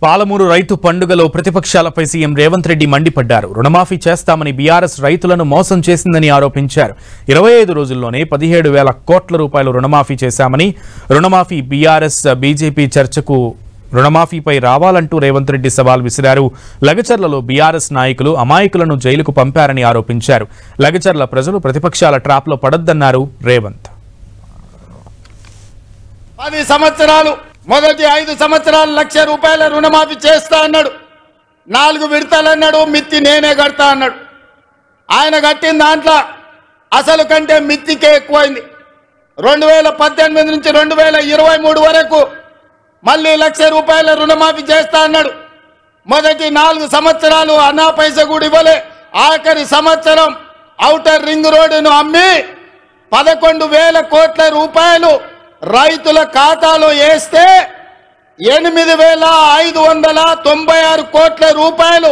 పాలమూరు రైతు పండుగలో ప్రతిపక్షాలపై సీఎం రేవంత్ రెడ్డి మండిపడ్డారు. రుణమాఫీ చేస్తామని బీఆర్ఎస్ రైతులను మోసం చేసిందని ఆరోపించారు. 25 రోజుల్లోనే 17,000 కోట్ల రూపాయలు రుణమాఫీ చేశామని, రుణమాఫీ బీఆర్ఎస్ బీజేపీ చర్చకు రుణమాఫీపై రావాలంటూ రేవంత్ రెడ్డి సవాల్ విసిరారు. లగచర్లలో బీఆర్ఎస్ నాయకులు అమాయకులను జైలుకు పంపారని ఆరోపించారు. లగచర్ల ప్రజలు ప్రతిపక్షాల ట్రాప్లో పడొద్దన్నారు రేవంత్. 10 సంవత్సరాలు మొదటి 5 సంవత్సరాలు 1,00,000 రూపాయల రుణమాఫీ చేస్తా అన్నాడు. 4 విడతలు అన్నాడు. మిత్తి నేనే కడతా అన్నాడు. ఆయన కట్టిన దాంట్లో అసలు కంటే మిత్తికే ఎక్కువైంది. 2018 నుంచి 2023 వరకు మళ్ళీ 1,00,000 రూపాయల రుణమాఫీ చేస్తా అన్నాడు. మొదటి 4 సంవత్సరాలు అన్నా పైసా కూడా ఇవ్వలే. ఆఖరి సంవత్సరం ఔటర్ రింగ్ రోడ్డును అమ్మి 11,000 కోట్ల రూపాయలు రైతుల ఖాతాలో వేస్తే 8,596 కోట్ల రూపాయలు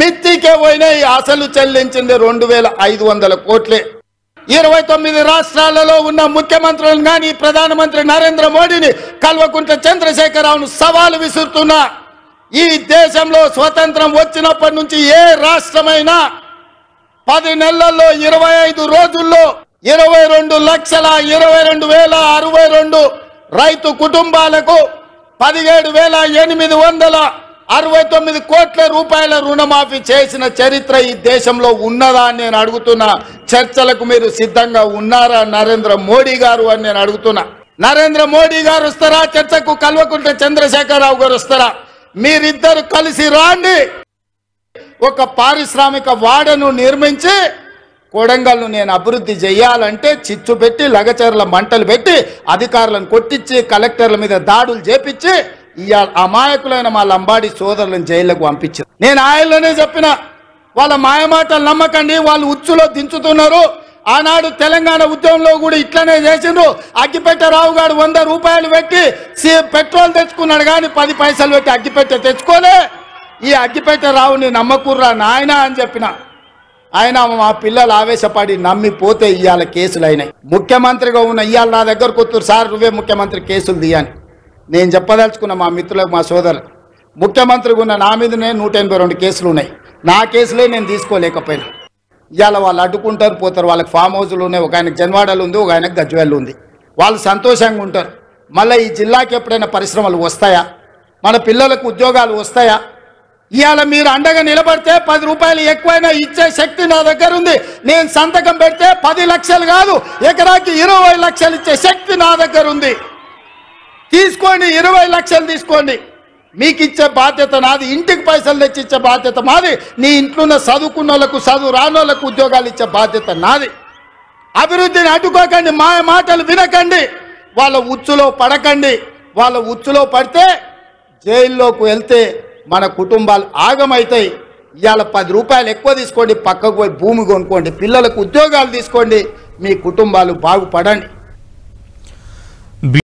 మిత్తికే పోయినాయి. అసలు చెల్లించింది 2,500 కోట్లే. 29 రాష్ట్రాలలో ఉన్న ముఖ్యమంత్రులను కానీ ప్రధానమంత్రి నరేంద్ర మోడీని, కల్వకుంట్ల చంద్రశేఖరరావును సవాలు విసురుతున్నా. ఈ దేశంలో స్వతంత్రం వచ్చినప్పటి నుంచి ఏ రాష్ట్రమైనా 10 నెలల్లో 25 రోజుల్లో 22,22,062 రైతు కుటుంబాలకు 17,869 కోట్ల రూపాయల రుణమాఫీ చేసిన చరిత్ర ఈ దేశంలో ఉన్నదా అని నేను అడుగుతున్నా. చర్చలకు మీరు సిద్ధంగా ఉన్నారా నరేంద్ర మోడీ గారు అని నేను అడుగుతున్నా. నరేంద్ర మోడీ గారు వస్తారా చర్చకు? కల్వకుంట్ల చంద్రశేఖరరావు గారు వస్తారా? మీరిద్దరు కలిసి రాండి. ఒక పారిశ్రామిక వాడను నిర్మించి కొడంగల్ను నేను అభివృద్ధి చేయాలంటే చిచ్చు పెట్టి, లగచర్ల మంటలు పెట్టి, అధికారులను కొట్టించి, కలెక్టర్ల మీద దాడులు చేపించి ఇవాళ అమాయకులైన మా లంబాడి సోదరులను జైళ్లకు పంపించారు. నేను ఆయనలోనే చెప్పిన, వాళ్ళ మాయమాటలు నమ్మకండి, వాళ్ళు ఉచ్చులో దించుతున్నారు. ఆనాడు తెలంగాణ ఉద్యమంలో కూడా ఇట్లనే చేసిండ్రు. అగ్గిపెట్టె రావు గారు 100 రూపాయలు పెట్టి పెట్రోల్ తెచ్చుకున్నాడు, కానీ 10 పైసలు పెట్టి అగ్గిపెట్టె తెచ్చుకోలే. ఈ అగ్గిపెట్టె రావుని నమ్మకుర్రా నాయన అని చెప్పిన. ఆయన మా పిల్లలు ఆవేశపడి నమ్మిపోతే ఇవాళ కేసులు అయినాయి. ముఖ్యమంత్రిగా ఉన్న ఇవాళ నా దగ్గరకు వస్తారు, సార్ నువ్వే ముఖ్యమంత్రి కేసులు తీయని. నేను చెప్పదలుచుకున్న మా మిత్రులకు, మా సోదరులు, ముఖ్యమంత్రిగా ఉన్న నా మీదనే 182 కేసులు ఉన్నాయి. నా కేసులే నేను తీసుకోలేకపోయినా. ఇవాళ వాళ్ళు అడ్డుకుంటారు, పోతారు. వాళ్ళకి ఫామ్ హౌస్లు ఉన్నాయి. ఒక ఆయనకు జన్వాడలు ఉంది, ఒక ఆయనకు గజ్వేల్ ఉంది. వాళ్ళు సంతోషంగా ఉంటారు. మళ్ళీ ఈ జిల్లాకి ఎప్పుడైనా పరిశ్రమలు వస్తాయా? మన పిల్లలకు ఉద్యోగాలు వస్తాయా? ఇవాళ మీరు అండగా నిలబడితే 10 రూపాయలు ఎక్కువైనా ఇచ్చే శక్తి నా దగ్గర ఉంది. నేను సంతకం పెడితే 10 లక్షలు కాదు, ఎకరాకి 20 లక్షలు ఇచ్చే శక్తి నా దగ్గర ఉంది. తీసుకోండి, 20 లక్షలు తీసుకోండి. మీకు ఇచ్చే బాధ్యత నాది. ఇంటికి పైసలు తెచ్చి ఇచ్చే బాధ్యత మాది. నీ ఇంట్లో ఉన్న చదువుకున్న వాళ్ళకు, చదువు రాని వాళ్ళకు ఉద్యోగాలు ఇచ్చే బాధ్యత నాది. అభివృద్ధిని అడ్డుకోకండి, మా మాటలు వినకండి, వాళ్ళ ఉచ్చులో పడకండి. వాళ్ళ ఉచ్చులో పడితే జైల్లోకి వెళ్తే మన కుటుంబాలు ఆగమవుతాయి. ఇవాళ 10 రూపాయలు ఎక్కువ తీసుకోండి, పక్కకు పోయి భూమి కొనుక్కోండి, పిల్లలకు ఉద్యోగాలు తీసుకోండి, మీ కుటుంబాలు బాగుపడండి.